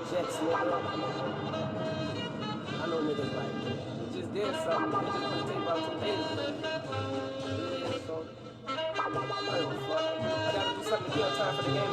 Jets, nigga. I know niggas like he just did something. He just put the tape out 2 days ago. Yeah, so I don't fuck. I gotta do something to kill time for the game.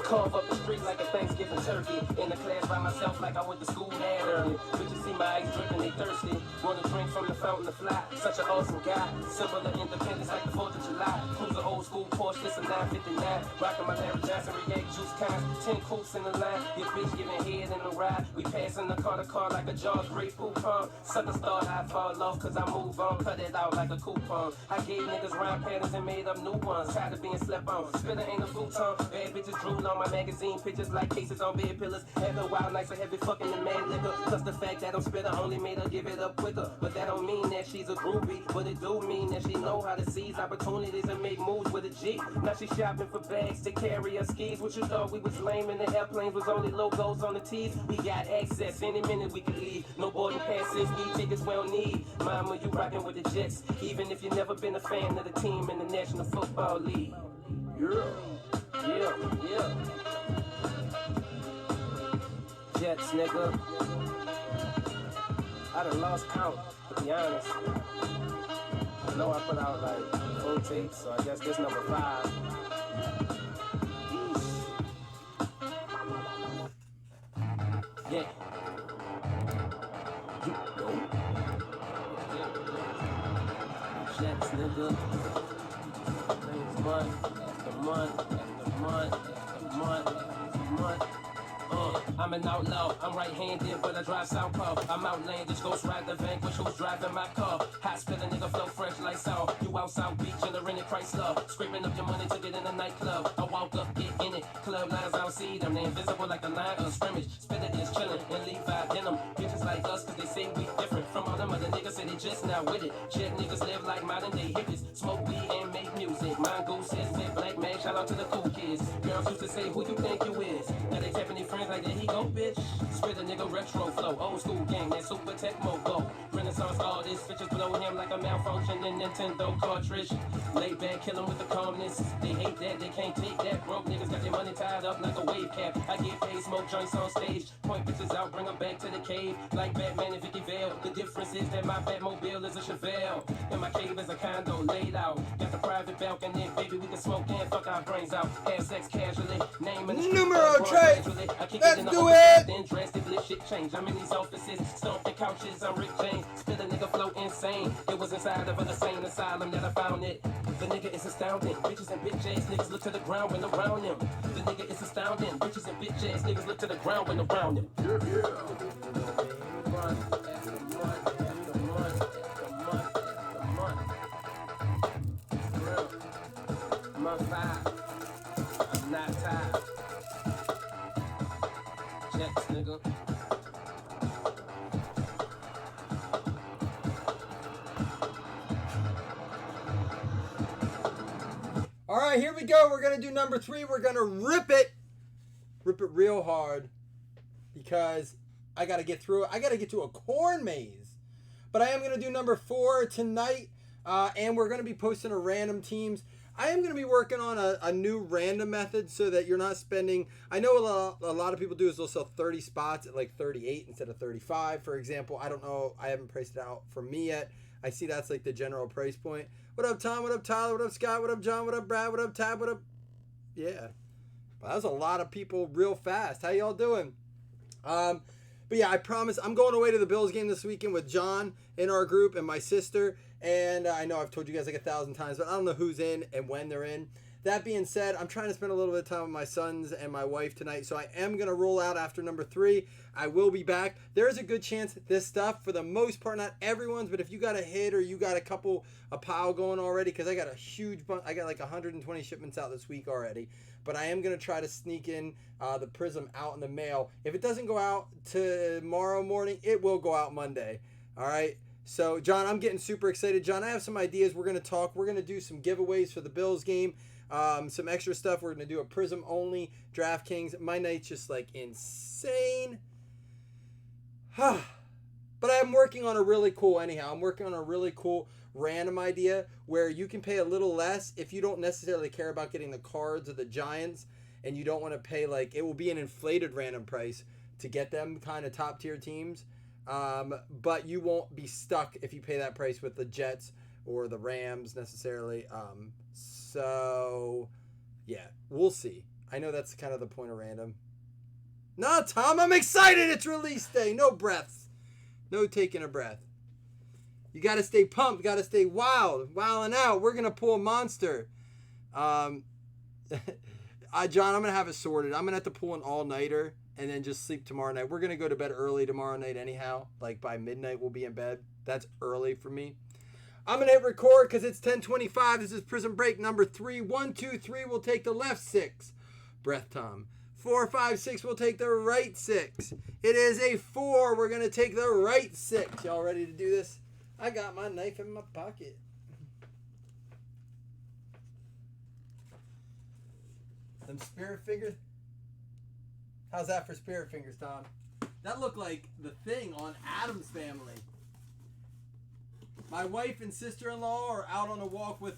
Carve up the street like a Thanksgiving turkey. In the class by myself like I went to school that early. Bitches see my eyes dripping, they thirsty. Wanna drink from the fountain to fly. Such an awesome guy. Symbol of independence like the 4th of July. Cruise an old school Porsche, this a 959. Rockin' my Larry Johnson, react juice cans. 10 coops in the line. Your bitch giving head in the ride. We passing the car to car like a Jaws great coupon. Sucker start, I fall off cause I move on. Cut it out like a coupon. I gave niggas rhyme patterns and made up new ones. Tired of being slept on. Spitter ain't a futon. Bad bitches drool on my magazine pictures like cases on bed pillars. Having wild nights of heavy fucking and mad liquor. Plus the fact that I'm spitter only made her give it up quicker. But that don't mean that she's a groupie. But it do mean that she know how to seize opportunities and make moves with a G. Now she shopping for bags to carry her skis. What you thought we was lame and the airplanes was only logos on the tees? We got access any minute we could leave. No boarding passes, need tickets we don't need. Mama, you rocking with the Jets. Even if you never been a fan of the team in the National Football League. Yeah. Jets, nigga. I done lost count, to be honest. I know I put out like 4 tapes, so I guess this number 5. Yeah. You know. Jets, nigga. Things month after month after month after month after month. I'm an outlaw, I'm right-handed, but I drive southpaw. I'm outlandish, ghost ride the vanquish, who's driving my car? Hot spilling, nigga, flow fresh like Saul. You out South Beach in the rented Chrysler, scraping up your money to get in the nightclub. I walk up, get in it, club lines, I don't see them. They invisible like the line of scrimmage. Spitter is chillin' and Levi denim. Bitches like us, cause they say we different from all them other niggas, say they just not with it. Jet niggas live like modern day hippies, smoke weed and make music. Mongoose says, man, black man, shout out to the cool kids. Girls used to say, who you think you is? Now they tapping their friends like, there he go, bitch. Spit a nigga retro flow, old school gang, that super tech mogo. Renaissance artists, bitches blow him like a malfunctioning Nintendo cartridge. Lay back, kill him with the calmness. They hate that, they can't take that. Broke niggas got their money tied up like a wave cap. I get paid, smoke joints on stage. Point bitches out, bring them back to the cave. Like Batman and Vicky Vale. The difference is that my Batmobile is a Chevelle. And my cave is a condo laid out. Got the private balcony, baby, we can smoke and fuck our brains out. Have sex casually, name in the street. Numero 3. Let's do it. Then drastically shit change. I'm in these offices, stomping couches. I'm Rick James. Spit a nigga flow insane. It was inside of an insane asylum that I found it. The nigga is astounding. Bitches and bitch ass niggas look to the ground when around him. The nigga is astounding. Bitches and bitch ass niggas look to the ground when around him. Month 5. I'm not tired. Jets, nigga. All right, here we go. We're going to do number 3. We're going to rip it real hard because I got to get through it. I got to get to a corn maze. But I am going to do number 4 tonight, and we're going to be posting a random teams. I am going to be working on a new random method so that you're not spending... I know a lot of people do is they'll sell 30 spots at like 38 instead of 35, for example. I don't know. I haven't priced it out for me yet. I see that's like the general price point. What up, Tom? What up, Tyler? What up, Scott? What up, John? What up, Brad? What up, Tab? What up? Yeah. Well, that was a lot of people real fast. How y'all doing? But yeah, I promise I'm going away to the Bills game this weekend with John in our group and my sister. And I know I've told you guys like 1,000 times, but I don't know who's in and when they're in. That being said, I'm trying to spend a little bit of time with my sons and my wife tonight, so I am going to roll out after number 3. I will be back. There is a good chance this stuff, for the most part, not everyone's, but if you got a hit or you got a pile going already, because I got a huge bunch, I got like 120 shipments out this week already, but I am going to try to sneak in the Prism out in the mail. If it doesn't go out tomorrow morning, it will go out Monday. All right? So, John, I'm getting super excited. John, I have some ideas. We're going to talk. We're going to do some giveaways for the Bills game. Some extra stuff. We're going to do a Prism only DraftKings. My night's just like insane. But I'm working on a really cool, anyhow. I'm working on a really cool random idea where you can pay a little less if you don't necessarily care about getting the cards or the giants, and you don't want to pay, like, it will be an inflated random price to get them kind of top tier teams. But you won't be stuck if you pay that price with the Jets or the Rams necessarily. So yeah, we'll see. I know that's kind of the point of random. No, Tom, I'm excited. It's release day. No breaths. No taking a breath. You got to stay pumped. Got to stay wild. Wilding out. We're going to pull a monster. John, I'm going to have it sorted. I'm going to have to pull an all-nighter and then just sleep tomorrow night. We're going to go to bed early tomorrow night anyhow. Like by midnight, we'll be in bed. That's early for me. I'm going to hit record because it's 10:25. This is Prison Break number 3. 1, 2, 3. We'll take the left 6. Breath, Tom. 4, 5, 6. We'll take the right 6. It is a 4. We're going to take the right 6. Y'all ready to do this? I got my knife in my pocket. Them spirit fingers. How's that for spirit fingers, Tom? That looked like the thing on Addams Family. My wife and sister-in-law are out on a walk with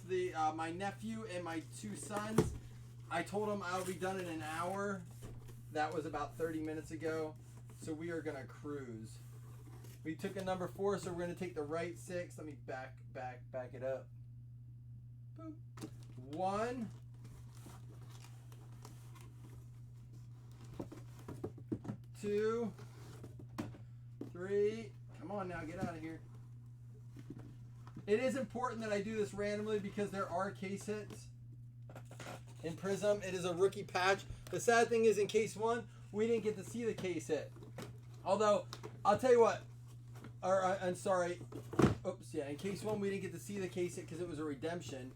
my nephew and my 2 sons. I told them I would be done in an hour. That was about 30 minutes ago. So we are going to cruise. We took a number 4, so we're going to take the right 6. Let me back it up. Boom. 1. 2. 3. Come on now, get out of here. It is important that I do this randomly because there are case hits in Prism. It is a rookie patch. The sad thing is in case 1, we didn't get to see the case hit. Although, I'll tell you what. I'm sorry. Oops, yeah. In case 1, we didn't get to see the case hit because it was a redemption.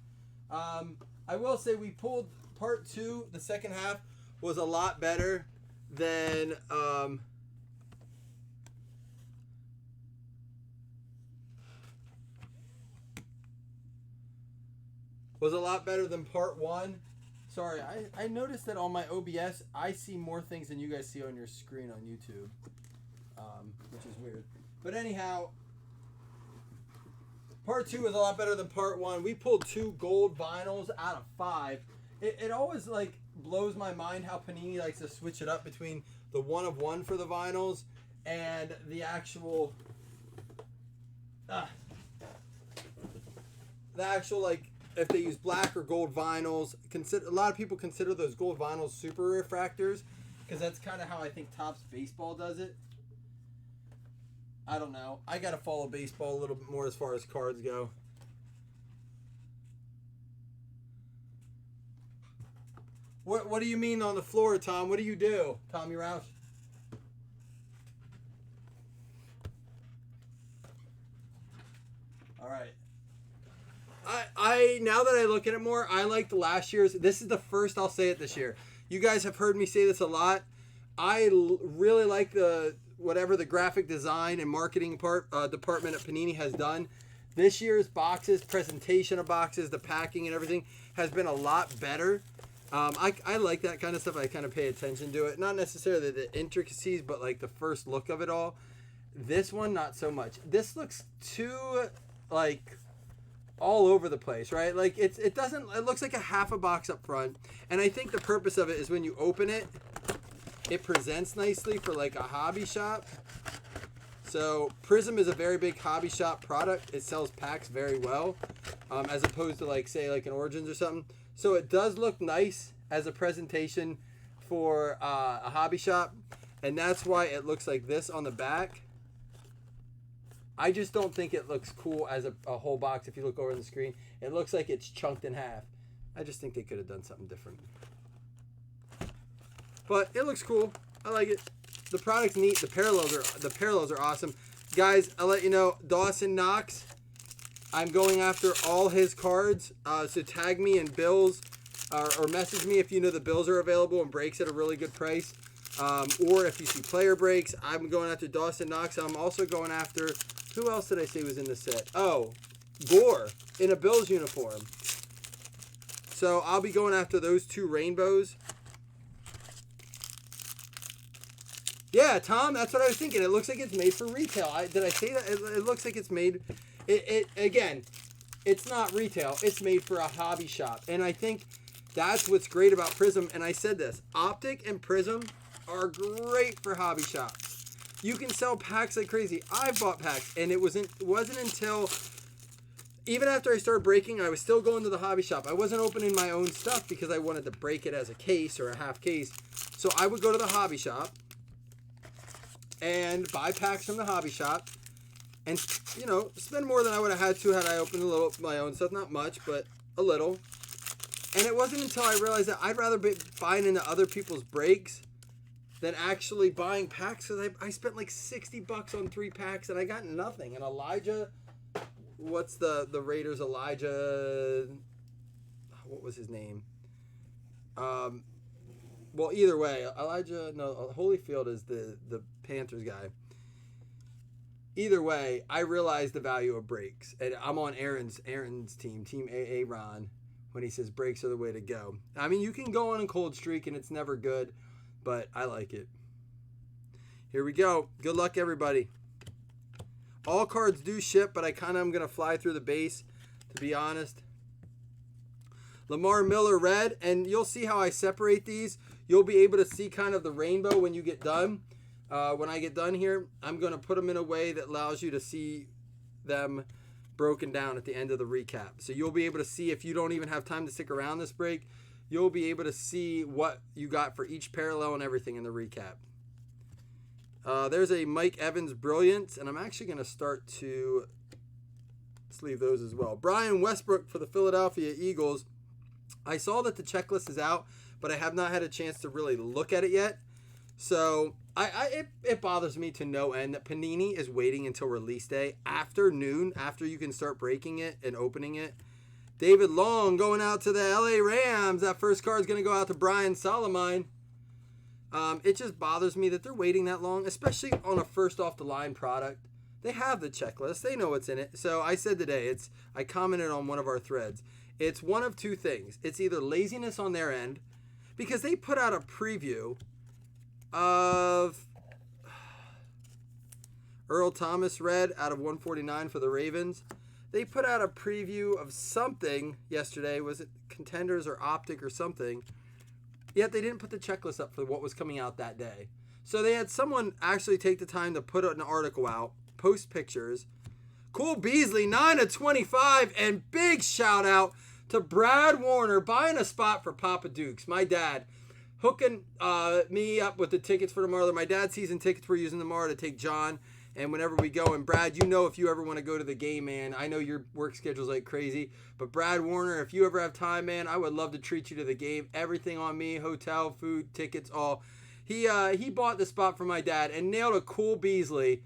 I will say we pulled part 2. The second half was a lot better than... was a lot better than part 1. Sorry, I noticed that on my OBS, I see more things than you guys see on your screen on YouTube, which is weird. But anyhow, part 2 was a lot better than part 1. We pulled 2 gold vinyls out of 5. It always like blows my mind how Panini likes to switch it up between the 1 of 1 for the vinyls and the actual, like, if they use black or gold vinyls. A lot of people consider those gold vinyls super refractors because that's kind of how I think Topps Baseball does it. I don't know. I got to follow baseball a little bit more as far as cards go. What do you mean on the floor, Tom? What do you do, Tommy Roush? All right. I now that I look at it more, I liked last year's. This is the first I'll say it this year. You guys have heard me say this a lot. I really like whatever the graphic design and marketing department at Panini has done. This year's boxes, presentation of boxes, the packing and everything has been a lot better. I like that kind of stuff. I kind of pay attention to it. Not necessarily the intricacies, but like the first look of it all. This one, not so much. This looks too like all over the place, right? Like it looks like a half a box up front. And I think the purpose of it is when you open it, it presents nicely for like a hobby shop. So Prism is a very big hobby shop product. It sells packs very well, as opposed to like say like an Origins or something. So it does look nice as a presentation for a hobby shop, and that's why it looks like this on the back. I just don't think it looks cool as a whole box. If you look over the screen, it looks like it's chunked in half. I just think they could have done something different. But it looks cool. I like it. The product's neat. The parallels are awesome. Guys, I'll let you know, Dawson Knox, I'm going after all his cards. So tag me in bills or message me if you know the bills are available and breaks at a really good price. Or if you see player breaks, I'm going after Dawson Knox. I'm also going after, who else did I say was in the set? Oh, Gore in a Bills uniform. So I'll be going after those 2 rainbows. Yeah, Tom, that's what I was thinking. It looks like it's made for retail. Did I say that? It looks like it's made... Again, it's not retail. It's made for a hobby shop. And I think that's what's great about Prism. And I said this, Optic and Prism are great for hobby shops. You can sell packs like crazy. I've bought packs, and it wasn't until, even after I started breaking, I was still going to the hobby shop. I wasn't opening my own stuff because I wanted to break it as a case or a half case. So I would go to the hobby shop and buy packs from the hobby shop and, you know, spend more than I would have had to had I opened my own stuff. Not much, but a little. And it wasn't until I realized that I'd rather be buying into other people's breaks than actually buying packs. Because I spent like $60 on 3 packs and I got nothing. And Elijah, what's the Raiders Elijah? What was his name? Well, either way, Holyfield is the Panthers guy. Either way, I realized the value of breaks. And I'm on Aaron's team, Team Aaron, when he says breaks are the way to go. I mean, you can go on a cold streak and it's never good, but I like it. Here we go. Good luck, everybody. All cards do ship, but I kind of am going to fly through the base, to be honest. Lamar Miller red, and you'll see how I separate these. You'll be able to see kind of the rainbow when you get done. When I get done here, I'm going to put them in a way that allows you to see them broken down at the end of the recap. So you'll be able to see, if you don't even have time to stick around this break, you'll be able to see what you got for each parallel and everything in the recap. There's a Mike Evans Brilliance, and I'm actually going to start to sleeve those as well. Brian Westbrook for the Philadelphia Eagles. I saw that the checklist is out, but I have not had a chance to really look at it yet. So it bothers me to no end that Panini is waiting until release day after noon, after you can start breaking it and opening it. David Long going out to the LA Rams. That first card is going to go out to Brian Solomon. It just bothers me that they're waiting that long, especially on a first off the line product. They have the checklist. They know what's in it. So I said today, I commented on one of our threads. It's one of two things. It's either laziness on their end, because they put out a preview of Earl Thomas red out of 149 for the Ravens. They put out a preview of something yesterday. Was it Contenders or Optic or something? Yet they didn't put the checklist up for what was coming out that day. So they had someone actually take the time to put an article out, post pictures. Cool Beasley, 9/25, and big shout out to Brad Warner buying a spot for Papa Dukes. My dad hooking me up with the tickets for tomorrow. My dad's season tickets we're using tomorrow to take John. And whenever we go, and Brad, you know, if you ever want to go to the game, man, I know your work schedule's like crazy, but Brad Warner, if you ever have time, man, I would love to treat you to the game. Everything on me, hotel, food, tickets, all. He bought the spot for my dad and nailed a Cool Beasley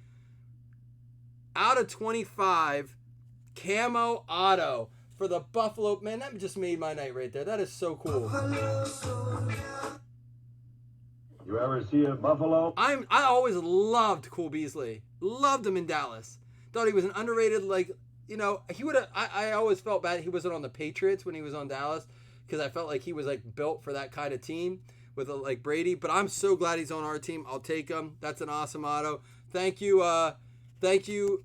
out of 25 camo auto for the Buffalo. Man, that just made my night right there. That is so cool. You ever see a Buffalo? I always loved Cool Beasley. Loved him in Dallas. Thought he was an underrated, like, you know, he would have, I always felt bad he wasn't on the Patriots when he was on Dallas, because I felt like he was like built for that kind of team with like Brady. But I'm so glad he's on our team. I'll take him. That's an awesome auto. Thank you,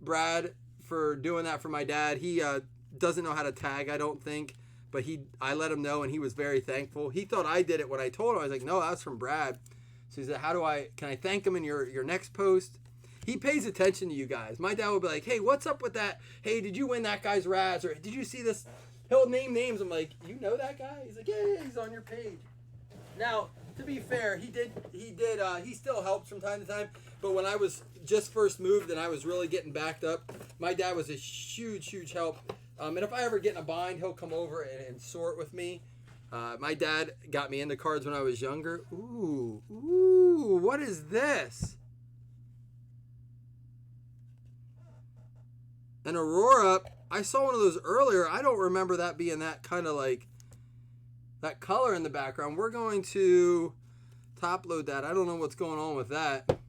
Brad, for doing that for my dad. He doesn't know how to tag, I don't think, but I let him know, and he was very thankful. He thought I did it when I told him. I was like, no, that's from Brad. So he said, can I thank him in your next post? He pays attention to you guys. My dad would be like, hey, what's up with that? Hey, did you win that guy's Raz? Or did you see this? He'll name names. I'm like, you know that guy? He's like, yeah, he's on your page. Now, to be fair, he still helps from time to time. But when I was just first moved and I was really getting backed up, my dad was a huge, huge help. And if I ever get in a bind, he'll come over and sort with me. My dad got me into cards when I was younger. Ooh, what is this? An Aurora. I saw one of those earlier. I don't remember that being that kind of like, that color in the background. We're going to top load that. I don't know what's going on with that.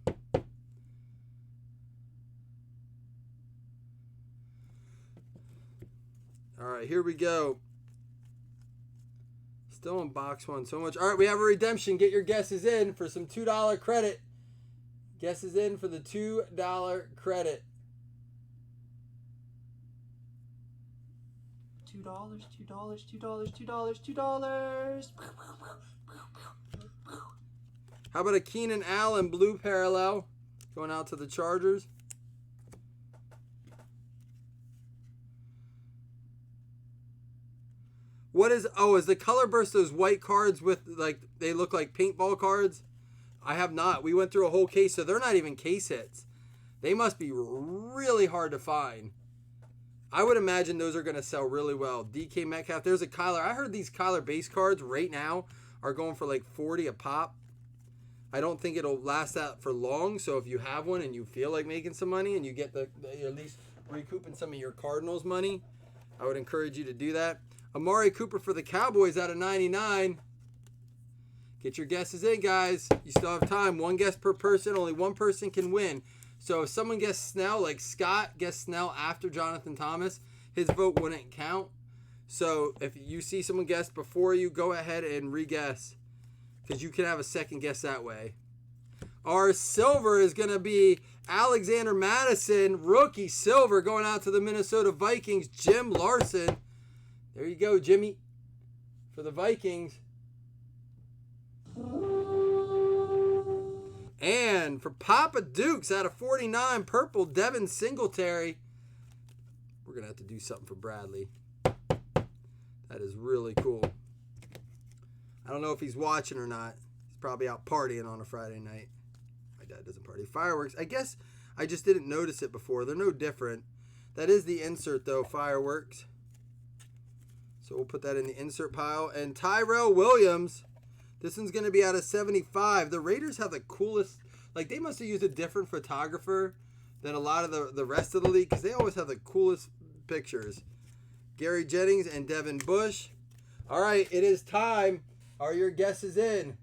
All right, here we go. Still in box one so much. All right, we have a redemption. Get your guesses in for some $2 credit. Guesses in for the $2 credit. $2. How about a Keenan Allen blue parallel going out to the Chargers? What is, oh, is the color burst those white cards with, like, they look like paintball cards? I have not. We went through a whole case, so they're not even case hits. They must be really hard to find. I would imagine those are going to sell really well. DK Metcalf. There's a Kyler. I heard these Kyler base cards right now are going for like 40 a pop. I don't think it'll last that for long, so if you have one and you feel like making some money and you get you're at least recouping some of your Cardinals money, I would encourage you to do that. Amari Cooper for the Cowboys out of 99. Get your guesses in, guys. You still have time. One guess per person. Only one person can win. So if someone guessed Snell, like Scott guessed Snell after Jonathan Thomas, his vote wouldn't count. So if you see someone guess before you, go ahead and re-guess, because you can have a second guess that way. Our silver is going to be Alexander Madison, rookie silver, going out to the Minnesota Vikings, Jim Larson. There you go, Jimmy, for the Vikings. And for Papa Dukes out of 49, purple, Devin Singletary. We're going to have to do something for Bradley. That is really cool. I don't know if he's watching or not. He's probably out partying on a Friday night. My dad doesn't party. Fireworks. I guess I just didn't notice it before. They're no different. That is the insert, though, fireworks. So we'll put that in the insert pile. And Tyrell Williams. This one's going to be out of 75. The Raiders have the coolest, like they must have used a different photographer than a lot of the rest of the league, because they always have the coolest pictures. Gary Jennings and Devin Bush. All right, it is time. Are your guesses in?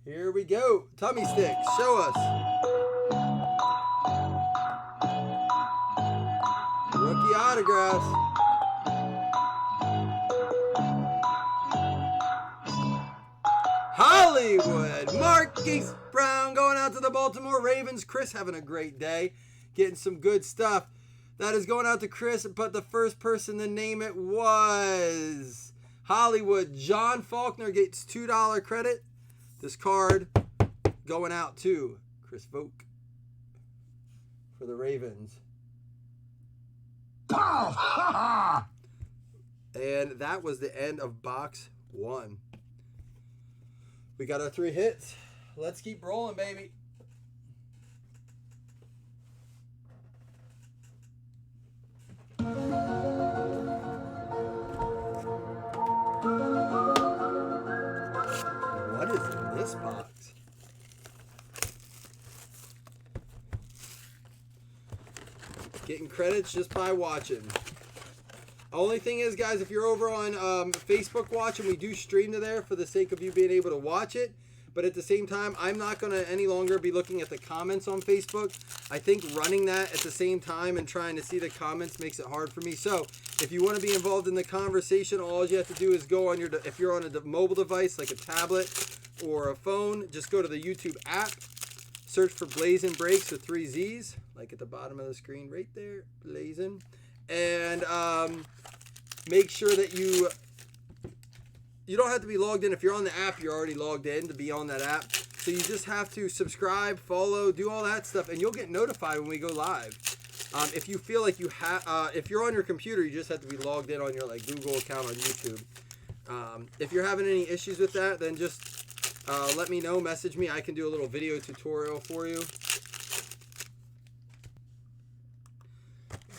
Here we go. Tummy Stick, show us. Rookie autographs. Hollywood, Marquise Brown going out to the Baltimore Ravens. Chris having a great day, getting some good stuff. That is going out to Chris, but the first person to name it was Hollywood. John Faulkner gets $2 credit. This card going out to Chris Vogt for the Ravens. And that was the end of box 1. We got our 3 hits. Let's keep rolling, baby. What is in this box? Getting credits just by watching. Only thing is, guys, if you're over on Facebook watching, we do stream to there for the sake of you being able to watch it. But at the same time, I'm not going to any longer be looking at the comments on Facebook. I think running that at the same time and trying to see the comments makes it hard for me. So if you want to be involved in the conversation, all you have to do is go on if you're on a mobile device like a tablet or a phone, just go to the YouTube app, search for Blazzzin Breaks with 3 Z's, like at the bottom of the screen right there, Blazzzin. And make sure that you don't have to be logged in. If you're on the app, you're already logged in to be on that app. So you just have to subscribe, follow, do all that stuff, and you'll get notified when we go live. If you feel like you have, if you're on your computer, you just have to be logged in on your like Google account on YouTube. If you're having any issues with that, then just let me know, message me. I can do a little video tutorial for you.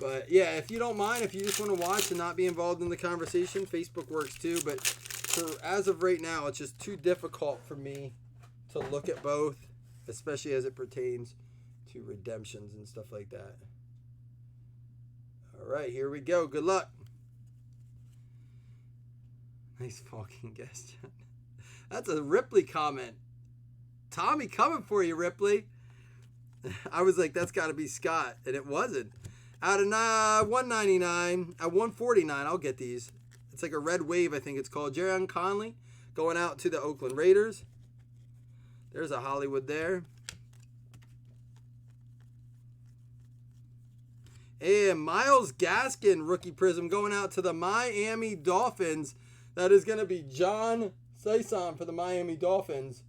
But yeah, if you don't mind, if you just want to watch and not be involved in the conversation, Facebook works too. But as of right now, it's just too difficult for me to look at both, especially as it pertains to redemptions and stuff like that. All right, here we go. Good luck. Nice fucking guess, John. That's a Ripley comment. Tommy coming for you, Ripley. I was like, that's got to be Scott, and it wasn't. Out of 199, at 149, I'll get these. It's like a red wave, I think it's called. Jerron Conley going out to the Oakland Raiders. There's a Hollywood there. And Miles Gaskin, rookie prism, going out to the Miami Dolphins. That is going to be John Saison for the Miami Dolphins.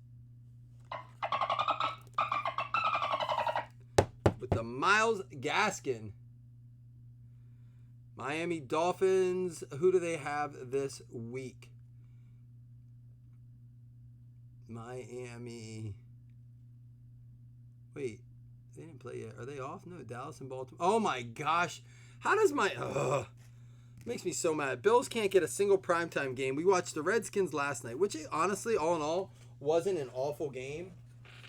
With the Miles Gaskin. Miami Dolphins, who do they have this week? Miami. Wait, they didn't play yet. Are they off? No, Dallas and Baltimore. Oh my gosh. How does my... makes me so mad. Bills can't get a single primetime game. We watched the Redskins last night, which honestly, all in all, wasn't an awful game.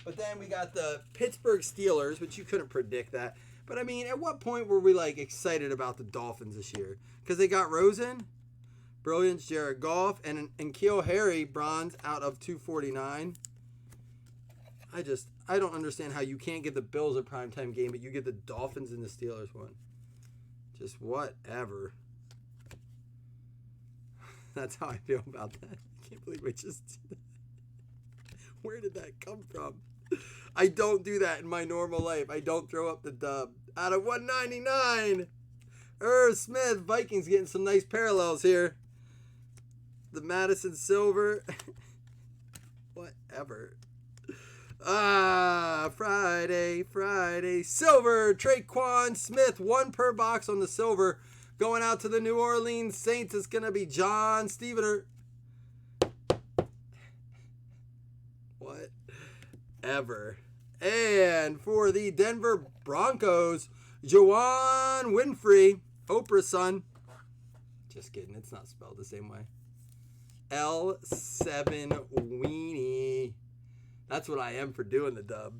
But then we got the Pittsburgh Steelers, which you couldn't predict that. But I mean, at what point were we like excited about the Dolphins this year? Because they got Rosen, Brilliance, Jared Goff, and N'Keal Harry, bronze out of 249. I don't understand how you can't get the Bills a primetime game, but you get the Dolphins and the Steelers one. Just whatever. That's how I feel about that. I can't believe I just did that. Where did that come from? I don't do that in my normal life. I don't throw up the dub. Out of 199. Irv Smith, Vikings getting some nice parallels here. The Madison Silver. Whatever. Friday. Silver, Traquan Smith, 1 per box on the silver. Going out to the New Orleans Saints, it's going to be John Stevener. Whatever. And for the Denver Broncos, Juwan Winfrey, Oprah's son. Just kidding, it's not spelled the same way. L7 Weenie. That's what I am for doing the dub.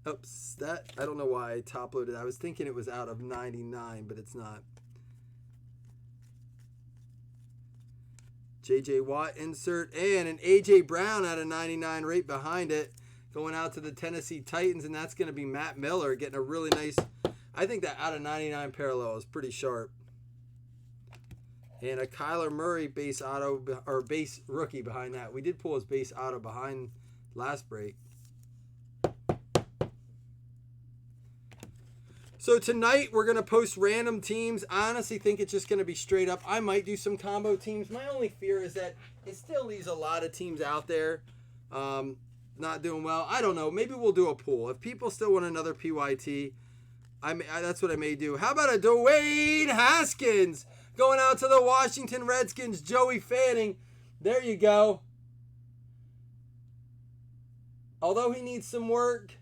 Oops, I don't know why I top loaded. I was thinking it was out of 99, but it's not. J.J. Watt insert and an A.J. Brown out of 99 right behind it. Going out to the Tennessee Titans, and that's going to be Matt Miller getting a really nice, I think that out of 99 parallel is pretty sharp. And a Kyler Murray base auto, or base rookie behind that. We did pull his base auto behind last break. So tonight we're going to post random teams. I honestly think it's just going to be straight up. I might do some combo teams. My only fear is that it still leaves a lot of teams out there not doing well. I don't know. Maybe we'll do a pool. If people still want another PYT, that's what I may do. How about a Dwayne Haskins going out to the Washington Redskins, Joey Fanning. There you go. Although he needs some work.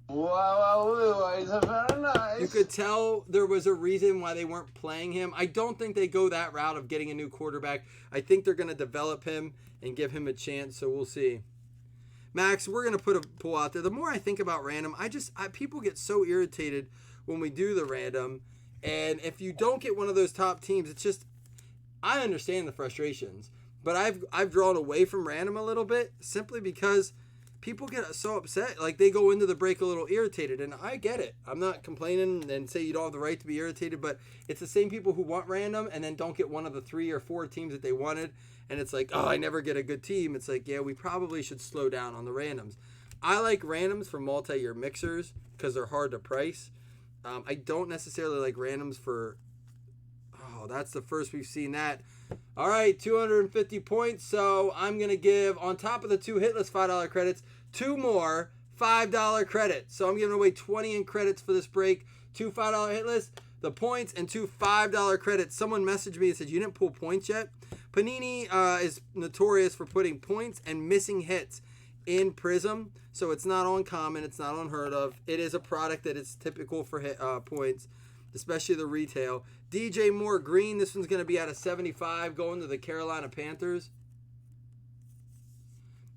Wow, it's very nice. You could tell there was a reason why they weren't playing him. I don't think they go that route of getting a new quarterback. I think they're going to develop him and give him a chance, so we'll see. Max, we're going to put a poll out there. The more I think about random, people get so irritated when we do the random. And if you don't get one of those top teams, it's just, I understand the frustrations. But I've drawn away from random a little bit simply because people get so upset. Like, they go into the break a little irritated, and I get it. I'm not complaining and say you don't have the right to be irritated, but it's the same people who want random and then don't get one of the 3 or 4 teams that they wanted, and it's like, oh, I never get a good team. It's like, yeah, we probably should slow down on the randoms. I like randoms for multi-year mixers because they're hard to price. I don't necessarily like randoms for... Oh, that's the first we've seen that. All right, 250 points. So I'm going to give, on top of the 2 hitless $5 credits, 2 more $5 credits. So I'm giving away 20 in credits for this break. 2 $5 hitless, the points, and 2 $5 credits. Someone messaged me and said, you didn't pull points yet? Panini is notorious for putting points and missing hits in Prism. So it's not uncommon. It's not unheard of. It is a product that is typical for points, especially the retail. DJ Moore Green, this one's going to be out of 75 going to the Carolina Panthers.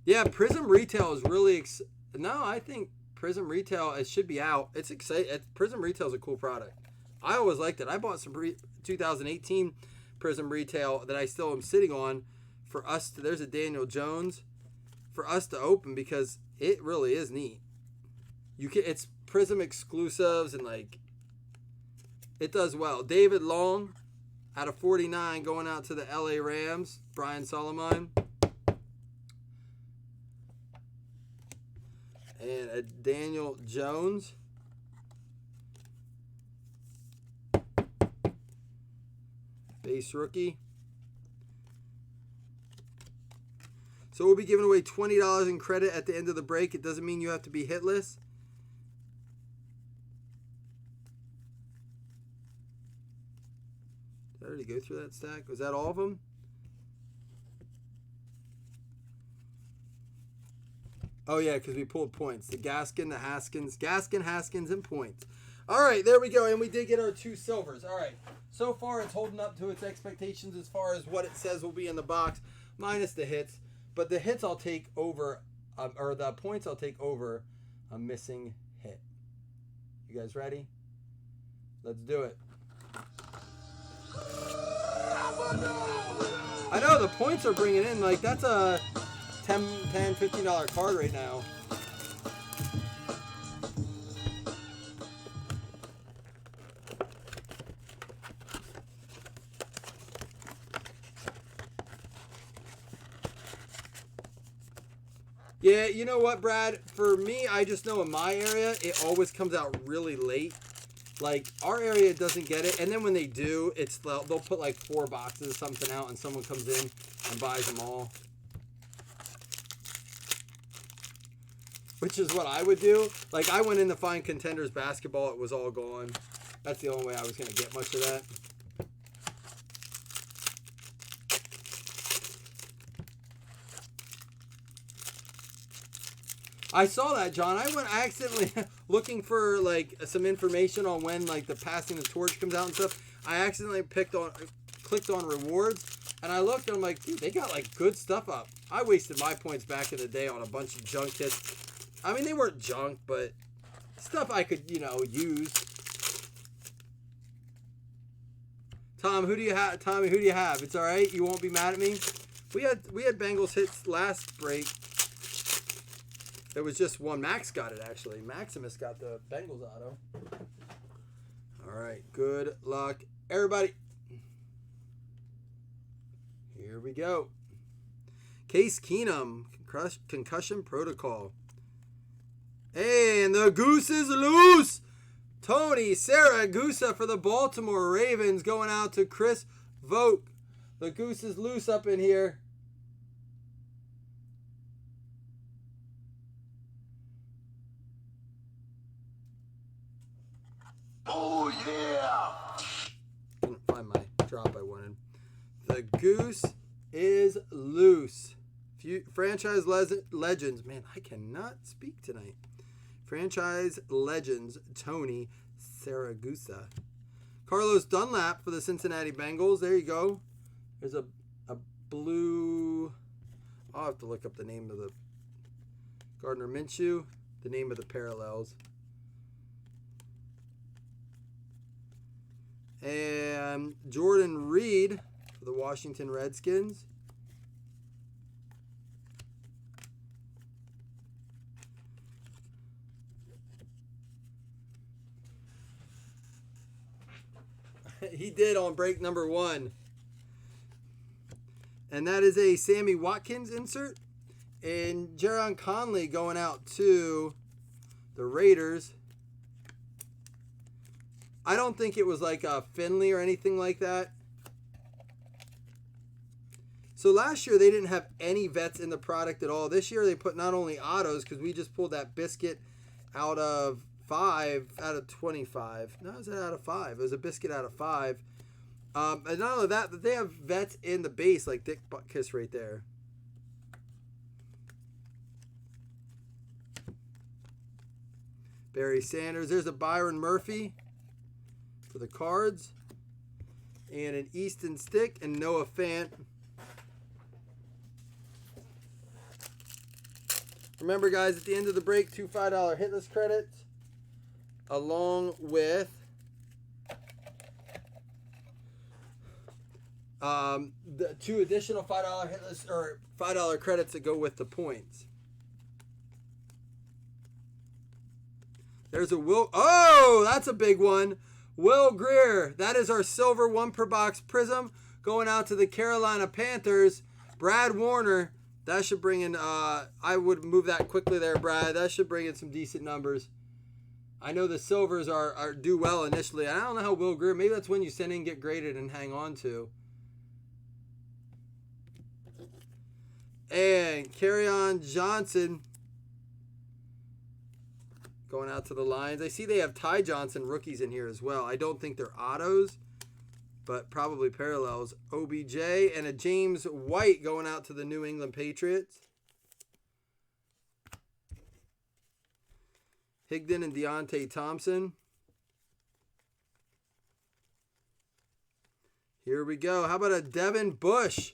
Yeah, Prism Retail is really... No, I think Prism Retail, it should be out. It's exciting. Prism Retail is a cool product. I always liked it. I bought some 2018 Prism Retail that I still am sitting on for us to... There's a Daniel Jones for us to open because it really is neat. It's Prism exclusives and like... It does well. David Long, out of 49, going out to the LA Rams. Brian Solomon. And a Daniel Jones. Base rookie. So we'll be giving away $20 in credit at the end of the break. It doesn't mean you have to be hitless. Did I already go through that stack? Was that all of them? Oh, yeah, because we pulled points. The Gaskin, the Haskins. Gaskin, Haskins, and points. All right, there we go. And we did get our 2 silvers. All right. So far, it's holding up to its expectations as far as what it says will be in the box, minus the hits. But the hits I'll take over, or the points I'll take over a missing hit. You guys ready? Let's do it. I know the points are bringing in, like, that's a $10, $15 card right now. Yeah, you know what, Brad? For me, I just know in my area, it always comes out really late. Like, our area doesn't get it, and then when they do, they'll put like 4 boxes of something out, and someone comes in and buys them all. Which is what I would do. Like, I went in to find Contenders basketball, it was all gone. That's the only way I was going to get much of that. I saw that, John. I accidentally looking for like some information on when like the passing the torch comes out and stuff. I accidentally clicked on rewards, and I looked and I'm like, dude, they got like good stuff up. I wasted my points back in the day on a bunch of junk hits. I mean, they weren't junk, but stuff I could, use. Tom, who do you have? Tommy, who do you have? It's all right. You won't be mad at me. We had Bengals hits last break. There was just one. Max got it, actually. Maximus got the Bengals auto. All right. Good luck, everybody. Here we go. Case Keenum, concussion protocol. And the goose is loose. Tony Saragusa for the Baltimore Ravens going out to Chris Vogt. The goose is loose up in here. Oh, yeah! Couldn't find my drop I wanted. The goose is loose. Franchise legends. Man, I cannot speak tonight. Franchise legends, Tony Saragusa. Carlos Dunlap for the Cincinnati Bengals. There you go. There's a blue... I'll have to look up the name of the... Gardner Minshew. The name of the parallels. And Jordan Reed for the Washington Redskins. He did on break number 1. And that is a Sammy Watkins insert. And Jaron Conley going out to the Raiders. I don't think it was like a Finley or anything like that. So last year they didn't have any vets in the product at all. This year they put not only autos, because we just pulled that biscuit out of 5 out of 25. No, it was out of 5. It was a biscuit out of 5. And not only that, but they have vets in the base like Dick Butkus right there. Barry Sanders. There's a Byron Murphy for the Cards. And an Easton Stick and Noah Fant. Remember, guys, at the end of the break, 2 $5 hitless credits, along with the 2 additional $5 hitless or $5 credits that go with the points. There's a Will. Oh, that's a big one. Will Greer. That is our silver 1 per box prism going out to the Carolina Panthers. Brad Warner. That should bring in, I would move that quickly there, Brad. That should bring in some decent numbers. I know the silvers are do well initially. I don't know how Will Greer, maybe that's when you send in, get graded, and hang on to. And Kerryon Johnson going out to the Lions. I see they have Ty Johnson rookies in here as well. I don't think they're autos, but probably parallels. OBJ and a James White going out to the New England Patriots. Higdon and Deontay Thompson. Here we go. How about a Devin Bush?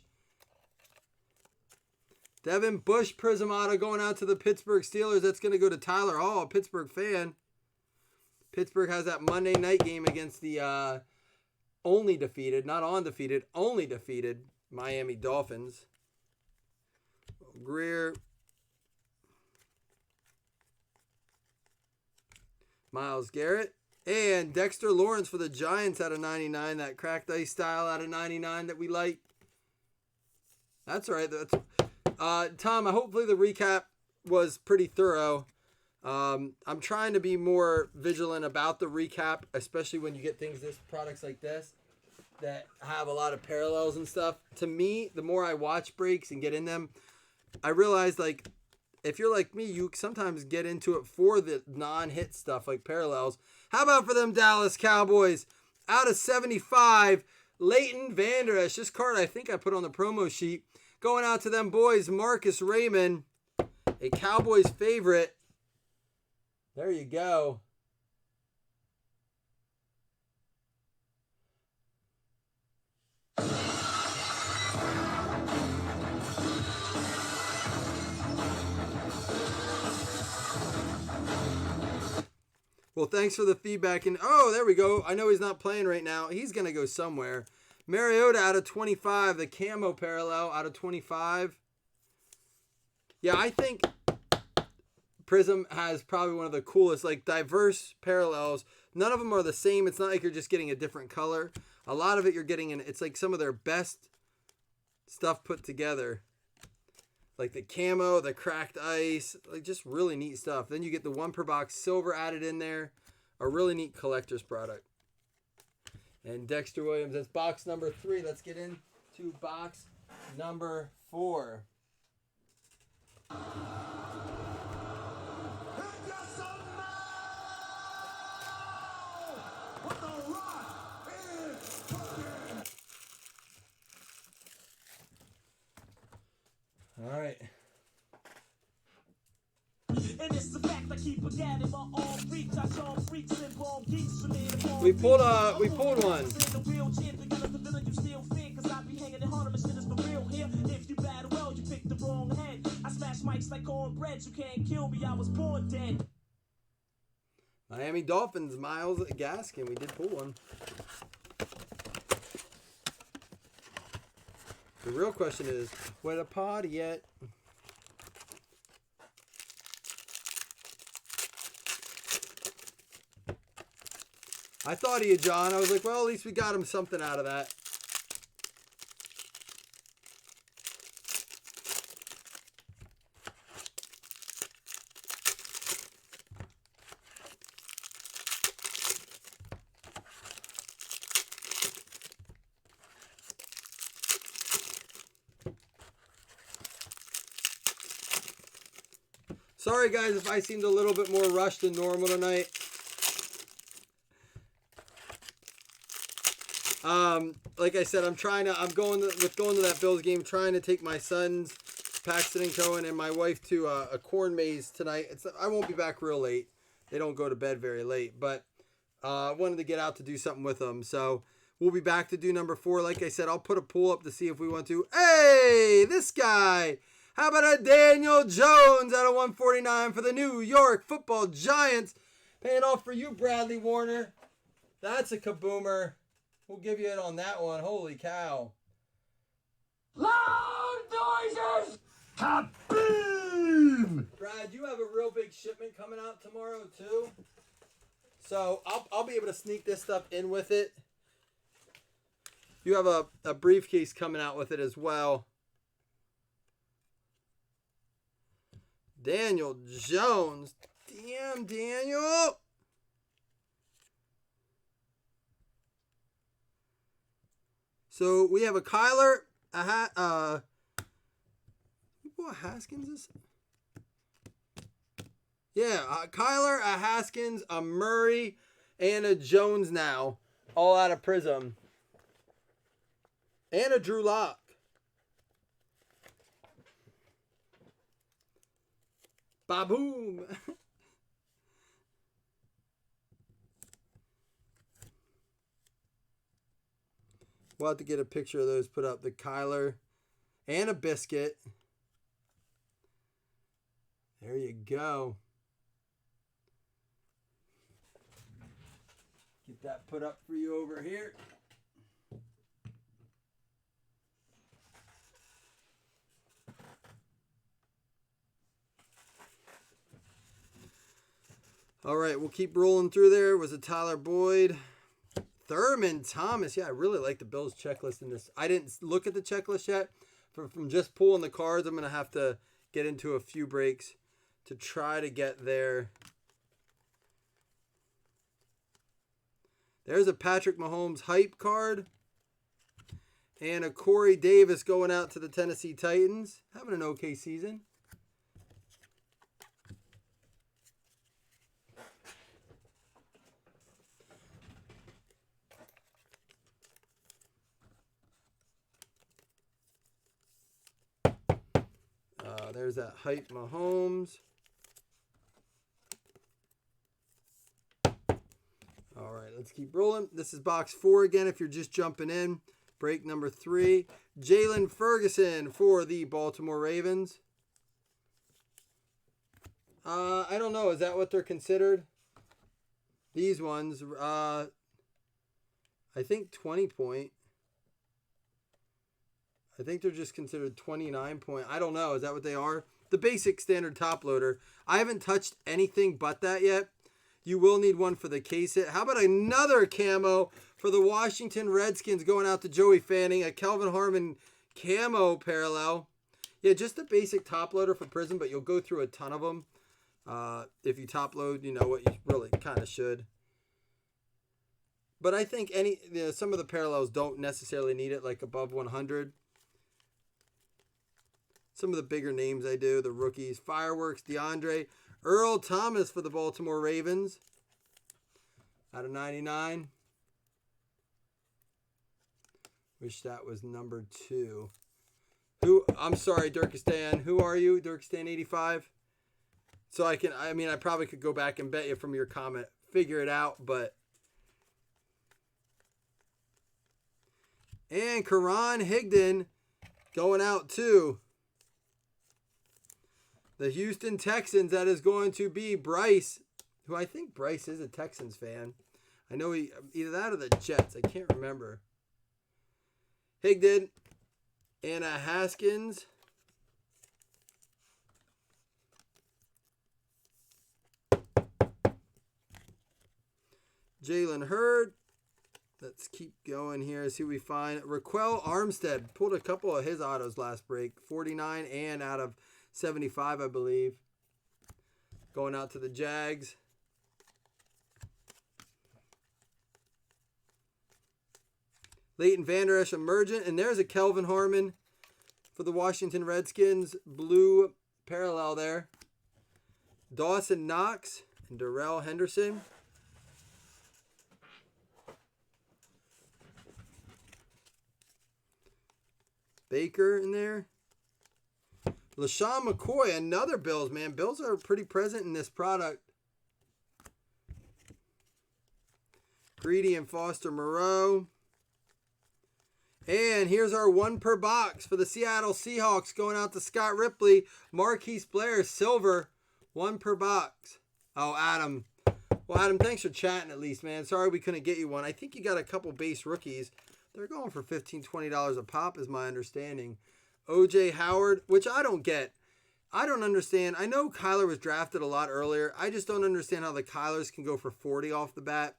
Devin Bush Prism Auto going out to the Pittsburgh Steelers. That's going to go to Tyler Hall, a Pittsburgh fan. Pittsburgh has that Monday night game against the only defeated, not undefeated, only defeated Miami Dolphins. Greer. Myles Garrett. And Dexter Lawrence for the Giants out of 99. That cracked ice style out of 99 that we like. That's all right. That's, Tom, hopefully the recap was pretty thorough. I'm trying to be more vigilant about the recap, especially when you get products like this that have a lot of parallels and stuff. To me, the more I watch breaks and get in them, I realize, like, if you're like me, you sometimes get into it for the non-hit stuff like parallels. How about for them Dallas Cowboys? Out of 75, Leighton Vander Esch. This card I think I put on the promo sheet. Going out to them boys, Marcus Raymond, a Cowboys favorite. There you go. Well, thanks for the feedback. And oh, there we go. I know he's not playing right now. He's going to go somewhere. Mariota out of 25. The camo parallel out of 25. Yeah, I think Prism has probably one of the coolest, like, diverse parallels. None of them are the same. It's not like you're just getting a different color. A lot of it you're getting in, it's like some of their best stuff put together. Like the camo, the cracked ice, like just really neat stuff. Then you get the 1 per box silver added in there. A really neat collector's product. And Dexter Williams, that's box number 3. Let's get into box number 4. All right. And it's the fact I keep forgetting my arm reach. I saw freaks and bomb geeks from there. We pulled one. If you battle well, you pick the wrong head. I smash mics like cornbread. You can't kill me. I was born dead. Miami Dolphins, Myles Gaskin. We did pull one. The real question is, where the party at? I thought of you, John. I was like, well, at least we got him something out of that. Sorry, guys, if I seemed a little bit more rushed than normal tonight. Like I said, I'm going to that Bills game, trying to take my sons, Paxton and Cohen, and my wife to a corn maze tonight. I won't be back real late. They don't go to bed very late, but I wanted to get out to do something with them. So we'll be back to do number 4. Like I said, I'll put a pool up to see if we want to. Hey, this guy. How about a Daniel Jones out of 149 for the New York Football Giants? Paying off for you, Bradley Warner. That's a kaboomer. We'll give you it on that one. Holy cow. Loud noises! Kaboom! Brad, you have a real big shipment coming out tomorrow, too. So I'll be able to sneak this stuff in with it. You have a briefcase coming out with it as well. Daniel Jones. Damn, Daniel. So we have a Kyler, what Haskins is? Yeah, Kyler, a Haskins, a Murray, and a Jones now, all out of Prism, and a Drew Lock. Ba-boom. We'll have to get a picture of those put up. The Kyler and a Biscuit. There you go. Get that put up for you over here. All right, we'll keep rolling through there. It was a Tyler Boyd. Thurman Thomas. Yeah, I really like the Bills checklist in this. I didn't look at the checklist yet. From just pulling the cards, I'm going to have to get into a few breaks to try to get there. There's a Patrick Mahomes hype card. And a Corey Davis going out to the Tennessee Titans. Having an okay season. There's that hype Mahomes. All right, let's keep rolling. This is box 4 again if you're just jumping in. Break number 3. Jalen Ferguson for the Baltimore Ravens. I don't know. Is that what they're considered? These ones. I think 20 point. I think they're just considered 29 point. I don't know. Is that what they are? The basic standard top loader. I haven't touched anything but that yet. You will need one for the case hit. How about another camo for the Washington Redskins going out to Joey Fanning? A Kelvin Harmon camo parallel. Yeah, just the basic top loader for Prism, but you'll go through a ton of them. If you top load, you know what you really kind of should. But I think some of the parallels don't necessarily need it, like above 100. Some of the bigger names I do, the rookies. Fireworks, DeAndre. Earl Thomas for the Baltimore Ravens. Out of 99. Wish that was number 2. I'm sorry, Dirkistan. Who are you? Dirkistan 85? So I probably could go back and bet you from your comment. Figure it out, but. And Karan Higdon going out too. The Houston Texans, that is going to be Bryce, who I think Bryce is a Texans fan. I know either that or the Jets. I can't remember. Higdon and a Haskins. Jalen Hurd. Let's keep going here. See what we find. Raquel Armstead pulled a couple of his autos last break. 49 and out of 75, I believe. Going out to the Jags. Leighton Vander Esch emergent. And there's a Kelvin Harmon for the Washington Redskins. Blue parallel there. Dawson Knox and Darrell Henderson. Baker in there. LaShawn McCoy, another Bills, man. Bills are pretty present in this product. Greedy and Foster Moreau. And here's our 1 per box for the Seattle Seahawks going out to Scott Ripley. Marquise Blair, silver, 1 per box. Oh, Adam. Well, Adam, thanks for chatting at least, man. Sorry we couldn't get you one. I think you got a couple base rookies. They're going for $15, $20 a pop is my understanding. O.J. Howard, which I don't get. I don't understand. I know Kyler was drafted a lot earlier. I just don't understand how the Kylers can go for 40 off the bat.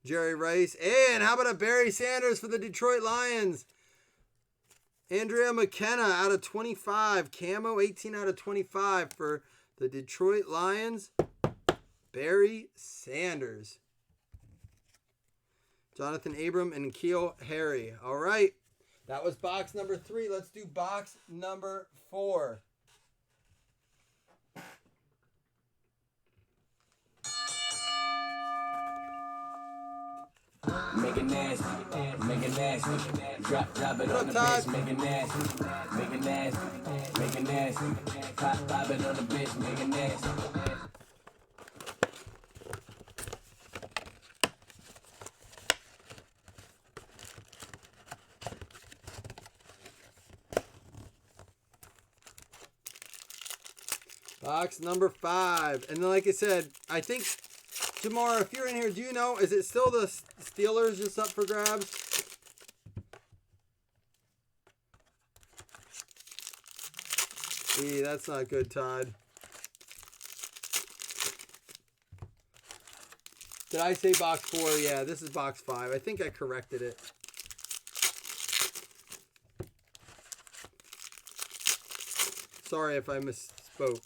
Jerry Rice. And how about a Barry Sanders for the Detroit Lions? Andrea McKenna out of 25. Camo 18 out of 25 for the Detroit Lions, Barry Sanders. Jonathan Abram and N'Keal Harry. All right. That was box number 3. Let's do box number 4. Make it nasty, make it nasty. Drop it on the bitch, make it nasty, make it nasty, make it nasty. Pop it on the bitch, make it nasty. Box number 5. And then, like I said, I think, Jamar, if you're in here, do you know, is it still the Steelers just up for grabs? That's not good, Todd. Did I say box 4? Yeah, this is box 5. I think I corrected it. Sorry if I misspoke.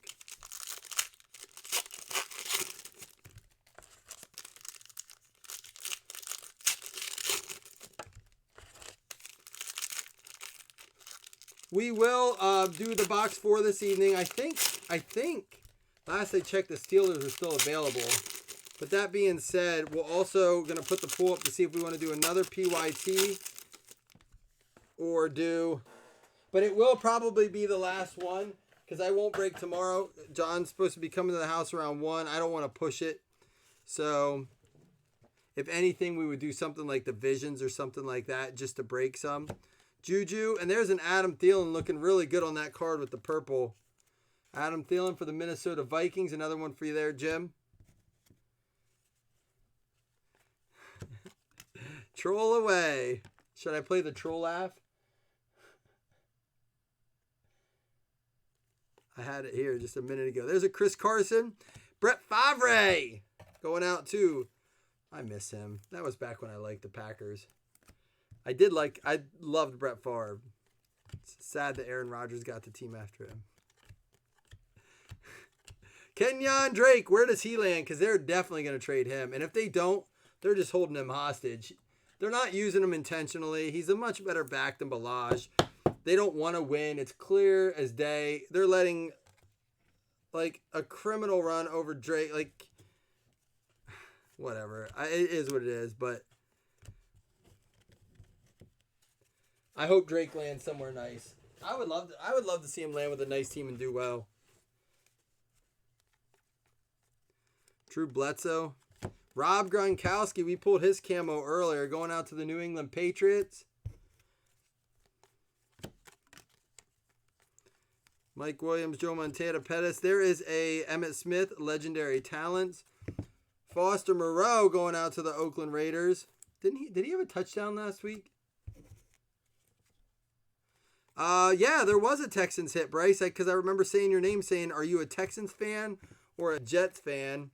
We will do the box 4 this evening. I think, last I checked, the Steelers are still available. But that being said, we're also going to put the pool up to see if we want to do another PYT or do... But it will probably be the last one because I won't break tomorrow. John's supposed to be coming to the house around 1. I don't want to push it. So, if anything, we would do something like the Visions or something like that just to break some. Juju, and there's an Adam Thielen looking really good on that card with the purple. Adam Thielen for the Minnesota Vikings. Another one for you there, Jim. Troll away. Should I play the troll laugh? I had it here just a minute ago. There's a Chris Carson. Brett Favre going out too. I miss him. That was back when I liked the Packers. I loved Brett Favre. It's sad that Aaron Rodgers got the team after him. Kenyon Drake, where does he land? Because they're definitely going to trade him. And if they don't, they're just holding him hostage. They're not using him intentionally. He's a much better back than Blazz. They don't want to win. It's clear as day. They're letting like a criminal run over Drake. Like, whatever. It is what it is, but I hope Drake lands somewhere nice. I would love to see him land with a nice team and do well. Drew Bledsoe. Rob Gronkowski, we pulled his camo earlier, going out to the New England Patriots. Mike Williams, Joe Montana Pettis. There is a Emmitt Smith, Legendary Talents. Foster Moreau going out to the Oakland Raiders. Did he have a touchdown last week? Yeah, there was a Texans hit, Bryce, because I remember saying your name, saying, are you a Texans fan or a Jets fan?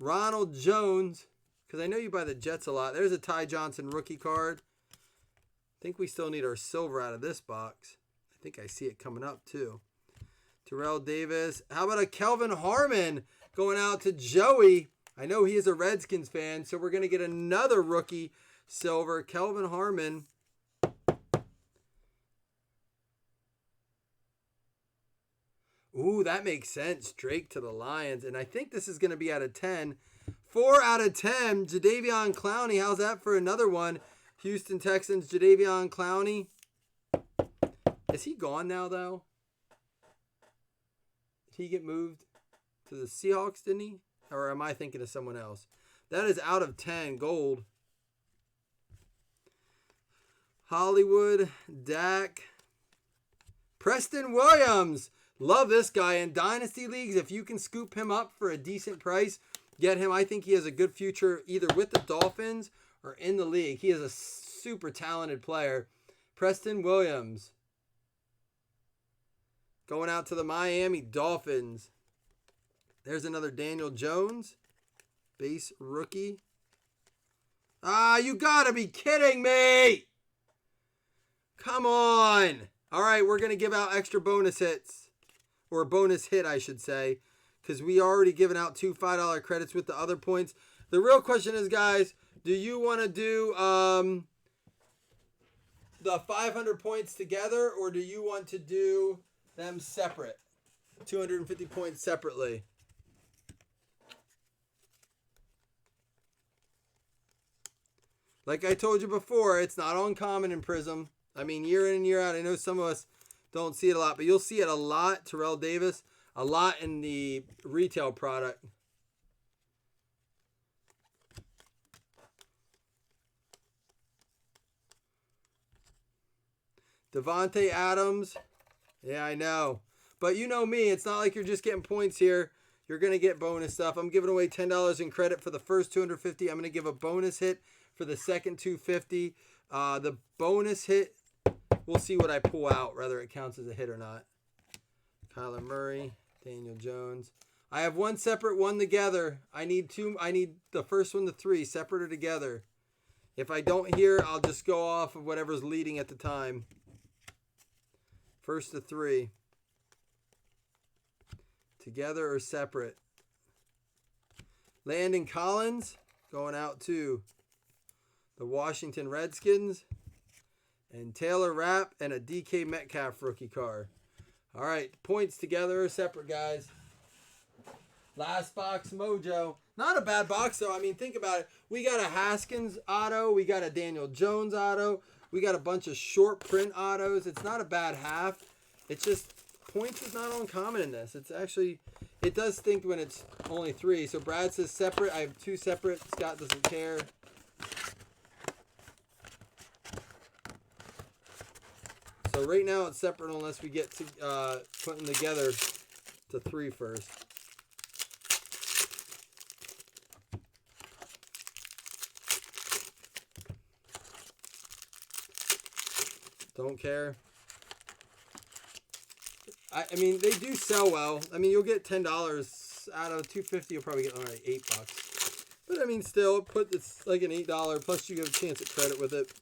Ronald Jones, because I know you buy the Jets a lot. There's a Ty Johnson rookie card. I think we still need our silver out of this box. I think I see it coming up, too. Terrell Davis. How about a Kelvin Harmon going out to Joey? I know he is a Redskins fan, so we're going to get another rookie silver. Kelvin Harmon. Ooh, that makes sense. Drake to the Lions. And I think this is going to be out of 10. 4 out of 10. Jadeveon Clowney. How's that for another one? Houston Texans, Jadeveon Clowney. Is he gone now, though? Did he get moved to the Seahawks, didn't he? Or am I thinking of someone else? That is out of 10. Gold. Hollywood. Dak. Preston Williams. Love this guy in Dynasty Leagues. If you can scoop him up for a decent price, get him. I think he has a good future either with the Dolphins or in the league. He is a super talented player. Preston Williams. Going out to the Miami Dolphins. There's another Daniel Jones. Base rookie. Ah, you gotta be kidding me! Come on! All right, we're going to give out extra bonus hits. Or a bonus hit, I should say. because we already given out 2 $5 credits with the other points. The real question is, guys, do you want to do the 500 points together, or do you want to do them separate? 250 points separately. Like I told you before, it's not uncommon in Prism. I mean, year in and year out, I know some of us don't see it a lot, but you'll see it a lot, Terrell Davis, a lot in the retail product. Devontae Adams. Yeah, I know. But you know me, it's not like you're just getting points here. You're going to get bonus stuff. I'm giving away $10 in credit for the first 250. I'm going to give a bonus hit for the second 250. The bonus hit, we'll see what I pull out, whether it counts as a hit or not. Kyler Murray, Daniel Jones. I have one separate, one together. I need two. I need the first one to 3, separate or together. If I don't hear, I'll just go off of whatever's leading at the time. First to 3. Together or separate. Landon Collins going out to the Washington Redskins. And Taylor Rapp and a DK Metcalf rookie card. All right, points together or separate, guys. Last box mojo. Not a bad box, though. I mean, think about it. We got a Haskins auto. We got a Daniel Jones auto. We got a bunch of short print autos. It's not a bad half. It's just points is not uncommon in this. It's actually, it does stink when it's only 3. So Brad says separate. I have 2 separate. Scott doesn't care. So right now it's separate unless we get to put them together to 3 first. Don't care. I mean, they do sell well. I mean, you'll get $10 out of 250. You'll probably get like $8. But I mean, still, it's like an $8. Plus, you get a chance at credit with it.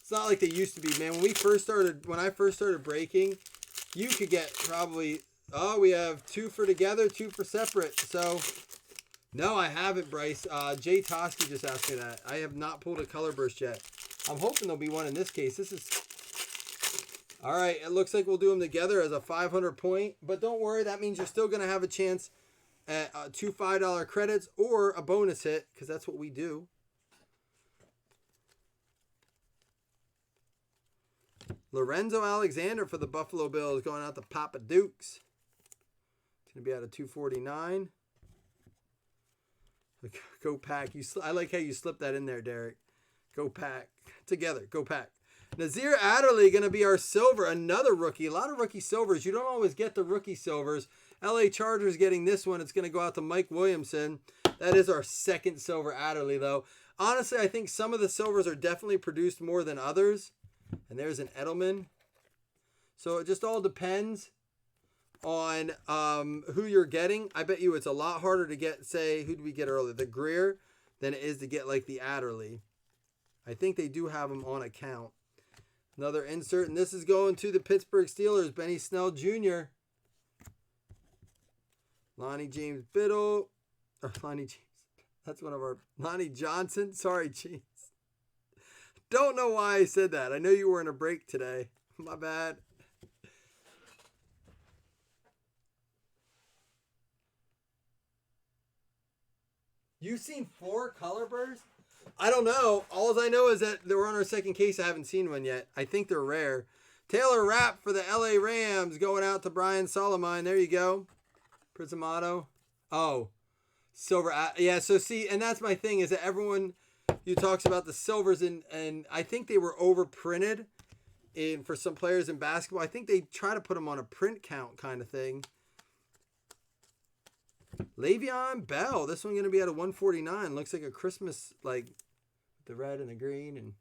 It's not like they used to be, man. When I first started breaking, you could get probably, we have 2 for together, 2 for separate. So, no, I haven't, Bryce. Jay Toski just asked me that. I have not pulled a color burst yet. I'm hoping there'll be one in this case. This is, all right, it looks like we'll do them together as a 500 point. But don't worry, that means you're still going to have a chance at 2 $5 credits or a bonus hit, because that's what we do. Lorenzo Alexander for the Buffalo Bills going out to Papa Dukes. It's going to be out of 249. Go Pack. I like how you slipped that in there, Derek. Go Pack. Together. Go Pack. Nazir Adderley going to be our silver. Another rookie. A lot of rookie silvers. You don't always get the rookie silvers. LA Chargers getting this one. It's going to go out to Mike Williamson. That is our second silver Adderley, though. Honestly, I think some of the silvers are definitely produced more than others. And there's an Edelman. So it just all depends on who you're getting. I bet you it's a lot harder to get, say, who did we get earlier? The Greer than it is to get like the Adderley. I think they do have them on account. Another insert, and this is going to the Pittsburgh Steelers, Benny Snell Jr. Lonnie James Biddle. Or Lonnie James. That's one of our... Lonnie Johnson. Sorry, James. Don't know why I said that. I know you were in a break today. My bad. You've seen 4 color bursts? I don't know. All I know is that they were on our second case. I haven't seen one yet. I think they're rare. Taylor Rapp for the LA Rams going out to Brian Solomon. There you go. Prismato. Oh. Silver. Yeah, so see, and that's my thing is that everyone... You talks about the silvers, and I think they were overprinted for some players in basketball. I think they try to put them on a print count kind of thing. Le'Veon Bell. This one going to be at a 149. Looks like a Christmas, like the red and the green. And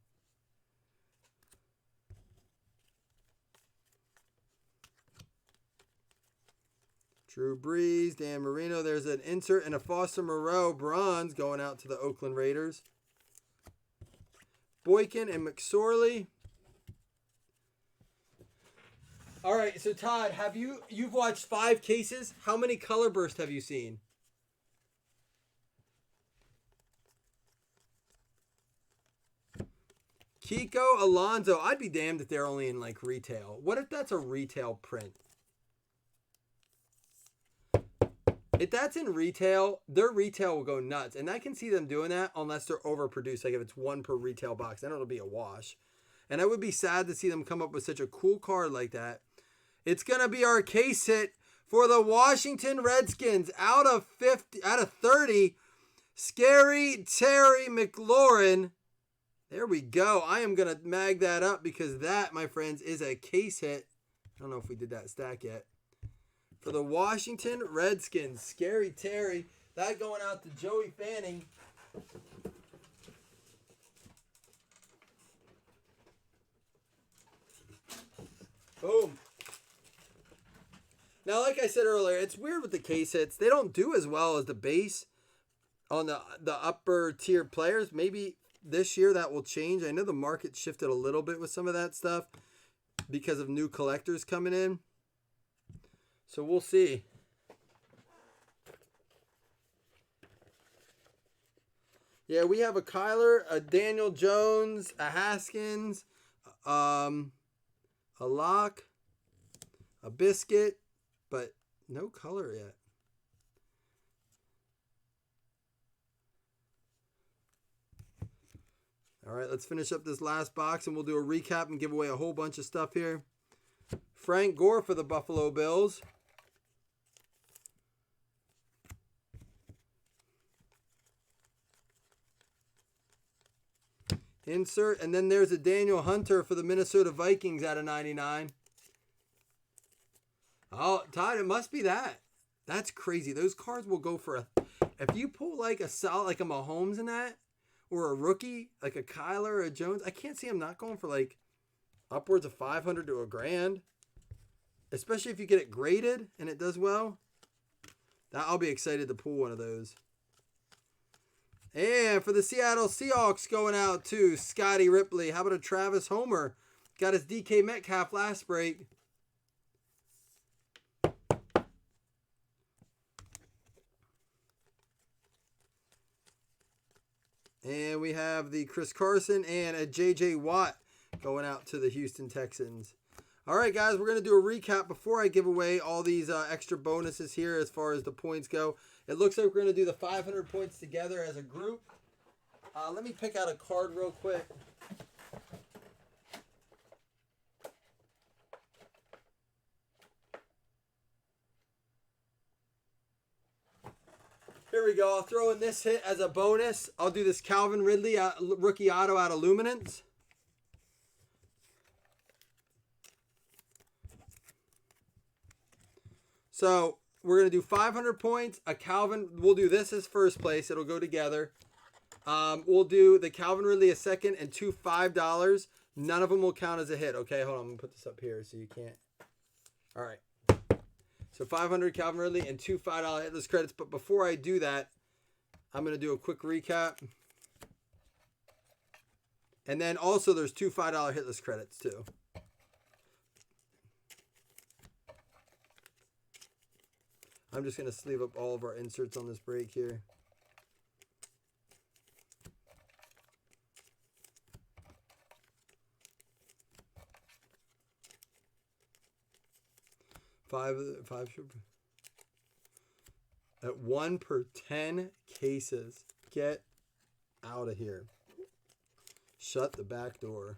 Drew Brees, Dan Marino. There's an insert and a Foster Moreau bronze going out to the Oakland Raiders. Boykin and McSorley. All right, so Todd, you've watched 5 cases? How many color bursts have you seen? Kiko, Alonzo, I'd be damned if they're only in like retail. What if that's a retail print? If that's in retail, their retail will go nuts. And I can see them doing that unless they're overproduced. Like if it's 1 per retail box, then it'll be a wash. And I would be sad to see them come up with such a cool card like that. It's going to be our case hit for the Washington Redskins out of 30. Scary Terry McLaurin. There we go. I am going to mag that up because that, my friends, is a case hit. I don't know if we did that stack yet. For the Washington Redskins, Scary Terry. That going out to Joey Fanning. Boom. Now, like I said earlier, it's weird with the case hits. They don't do as well as the base on the upper tier players. Maybe this year that will change. I know the market shifted a little bit with some of that stuff because of new collectors coming in. So we'll see. Yeah, we have a Kyler, a Daniel Jones, a Haskins, a Locke, a Biscuit, but no color yet. All right, let's finish up this last box and we'll do a recap and give away a whole bunch of stuff here. Frank Gore for the Buffalo Bills. Insert, and then there's a Daniel Hunter for the Minnesota Vikings out of 99. Oh, Todd, it must be that. That's crazy. Those cards will go for if you pull like a solid, like a Mahomes in that, or a rookie, like a Kyler or a Jones, I can't see him not going for like upwards of 500 to $1,000. Especially if you get it graded and it does well. I'll be excited to pull one of those. And for the Seattle Seahawks going out to Scotty Ripley. How about a Travis Homer? Got his DK Metcalf last break. And we have the Chris Carson and a J.J. Watt going out to the Houston Texans. All right, guys, we're going to do a recap before I give away all these extra bonuses here as far as the points go. It looks like we're going to do the 500 points together as a group. Let me pick out a card real quick. Here we go. I'll throw in this hit as a bonus. I'll do this Calvin Ridley rookie auto out of Luminance. So we're going to do 500 points. A Calvin, we'll do this as first place. It'll go together. We'll do the Calvin Ridley as second and two $5. None of them will count as a hit. Okay, hold on. I'm going to put this up here so you can't. All right. So 500 Calvin Ridley and two $5 hitless credits. But before I do that, I'm going to do a quick recap. And then also there's two $5 hitless credits too. I'm just going to sleeve up all of our inserts on this break here. Five at 1 per 10 cases. Get out of here. Shut the back door.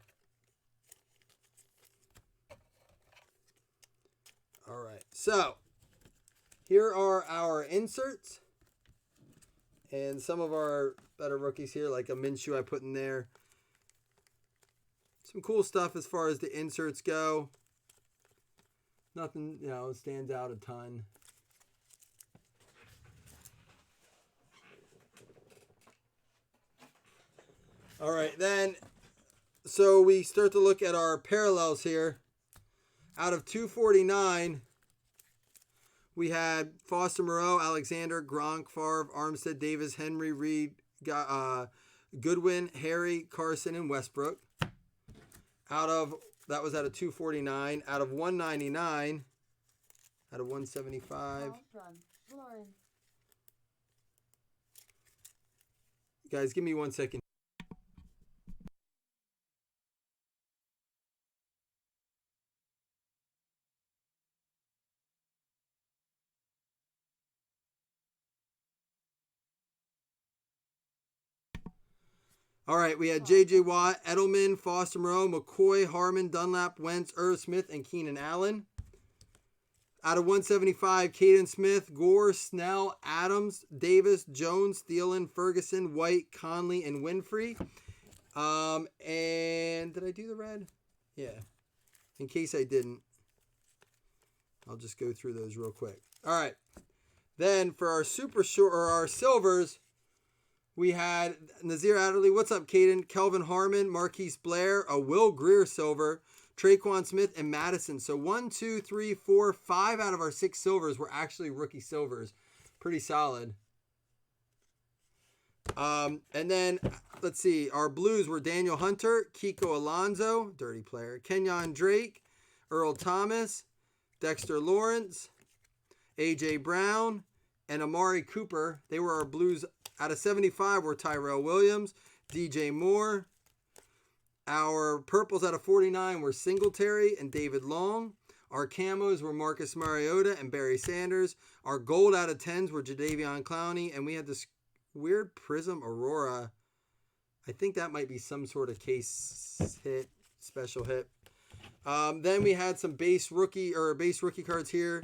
All right. So, here are our inserts. And some of our better rookies here, like a Minshew I put in there. Some cool stuff as far as the inserts go. Nothing, stands out a ton. All right, then, so we start to look at our parallels here. Out of 249, we had Foster Moreau, Alexander, Gronk, Favre, Armstead, Davis, Henry, Reed, Goodwin, Harry, Carson, and Westbrook. Out of That was out of 249. Out of 199. Out of 175. Guys, give me 1 second. All right, we had J.J. Watt, Edelman, Foster Moreau, McCoy, Harmon, Dunlap, Wentz, Irv Smith, and Keenan Allen. Out of 175, Caden Smith, Gore, Snell, Adams, Davis, Jones, Thielen, Ferguson, White, Conley, and Winfrey. And did I do the red? Yeah. In case I didn't, I'll just go through those real quick. All right. Then for our super short or our silvers, we had Nazir Adderley. What's up, Caden? Kelvin Harmon, Marquise Blair, a Will Greer silver, Traquan Smith, and Madison. So 1, 2, 3, 4, 5 out of our 6 silvers were actually rookie silvers. Pretty solid. And then, let's see. Our blues were Daniel Hunter, Kiko Alonso, dirty player, Kenyon Drake, Earl Thomas, Dexter Lawrence, A.J. Brown, and Amari Cooper. They were our blues. Out of 75 were Tyrell Williams, DJ Moore. Our purples out of 49 were Singletary and David Long. Our camos were Marcus Mariota and Barry Sanders. Our gold out of 10s were Jadeveon Clowney. And we had this weird Prism Aurora. I think that might be some sort of case hit, special hit. Then we had some base rookie cards here.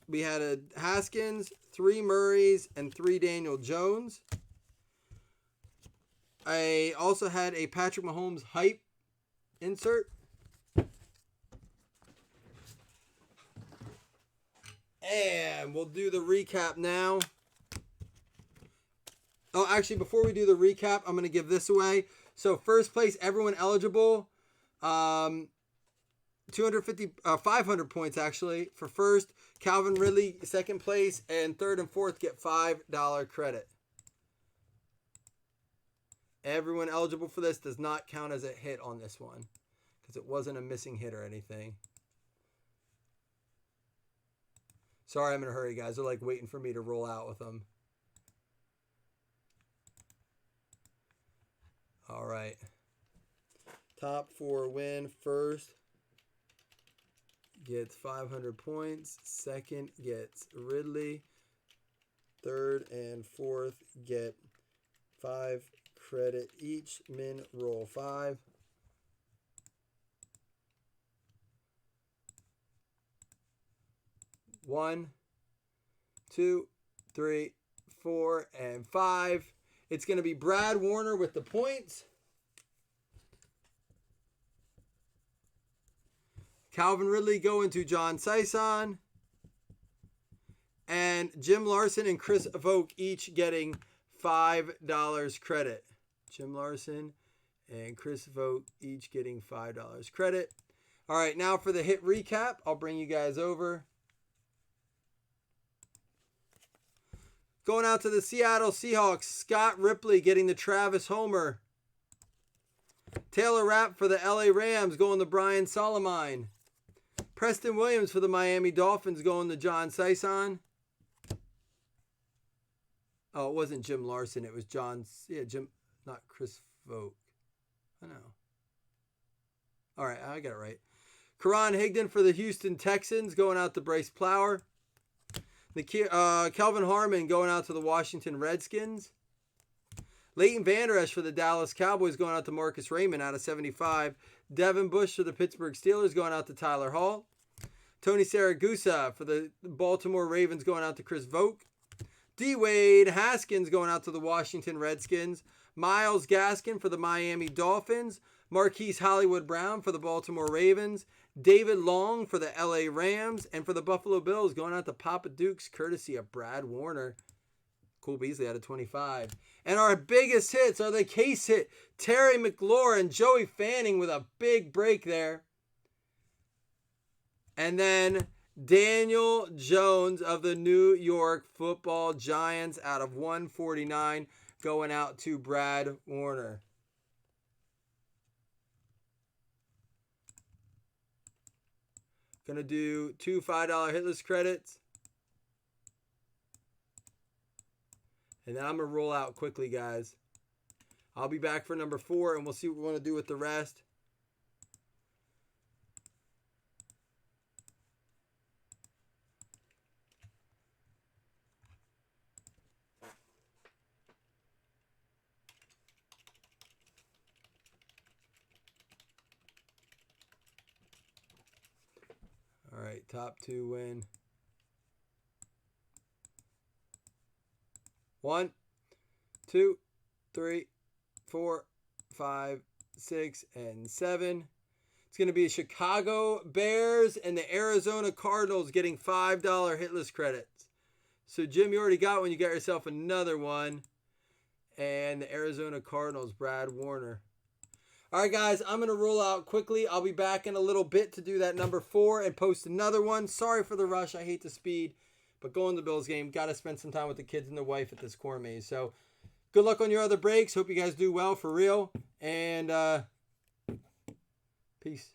We had a Haskins, 3 Murrays, and 3 Daniel Jones. I also had a Patrick Mahomes hype insert. And we'll do the recap now. Oh, actually, before we do the recap, I'm going to give this away. So, first place, everyone eligible. 500 points, actually, for first. Calvin Ridley, second place. And third and fourth get $5 credit. Everyone eligible for this does not count as a hit on this one, because it wasn't a missing hit or anything. Sorry, I'm in a hurry, guys. They're like waiting for me to roll out with them. All right. Top 4 win. First gets 500 points. Second gets Ridley. Third and fourth get 5 credit each. Min roll 5. One, 2, 3, 4, and 5. It's going to be Brad Warner with the points. Calvin Ridley going to John Sison. And Jim Larson and Chris Vogt each getting $5 credit. Jim Larson and Chris Vogt each getting $5 credit. All right, now for the hit recap, I'll bring you guys over. Going out to the Seattle Seahawks, Scott Ripley getting the Travis Homer. Taylor Rapp for the LA Rams going to Brian Solomine. Preston Williams for the Miami Dolphins going to John Sison. Oh, it wasn't Jim Larson. It was Jim, not Chris Vogt. I know. All right, I got it right. Karan Higdon for the Houston Texans going out to Bryce Plower. Kelvin Harmon going out to the Washington Redskins. Leighton Vander Esch for the Dallas Cowboys going out to Marcus Raymond out of 75. Devin Bush for the Pittsburgh Steelers going out to Tyler Hall. Tony Saragusa for the Baltimore Ravens going out to Chris Vogt. D. Wade Haskins going out to the Washington Redskins. Myles Gaskin for the Miami Dolphins. Marquise Hollywood Brown for the Baltimore Ravens. David Long for the LA Rams. And for the Buffalo Bills going out to Papa Dukes courtesy of Brad Warner. Cole Beasley out of 25. And our biggest hits are the case hit. Terry McLaurin, Joey Fanning with a big break there. And then Daniel Jones of the New York Football Giants out of 149 going out to Brad Warner. Gonna do 2 $5 hitless credits. And then I'm gonna roll out quickly, guys. I'll be back for number 4, and we'll see what we want to do with the rest. All right, top 2 win. 1, 2, 3, 4, 5, 6, and 7. It's going to be the Chicago Bears and the Arizona Cardinals getting $5 hitless credits. So, Jim, you already got one. You got yourself another one. And the Arizona Cardinals, Brad Warner. All right, guys, I'm going to roll out quickly. I'll be back in a little bit to do that number 4 and post another one. Sorry for the rush. I hate the speed. But going to the Bills game, got to spend some time with the kids and the wife at this corn maze. So, good luck on your other breaks. Hope you guys do well for real. And peace.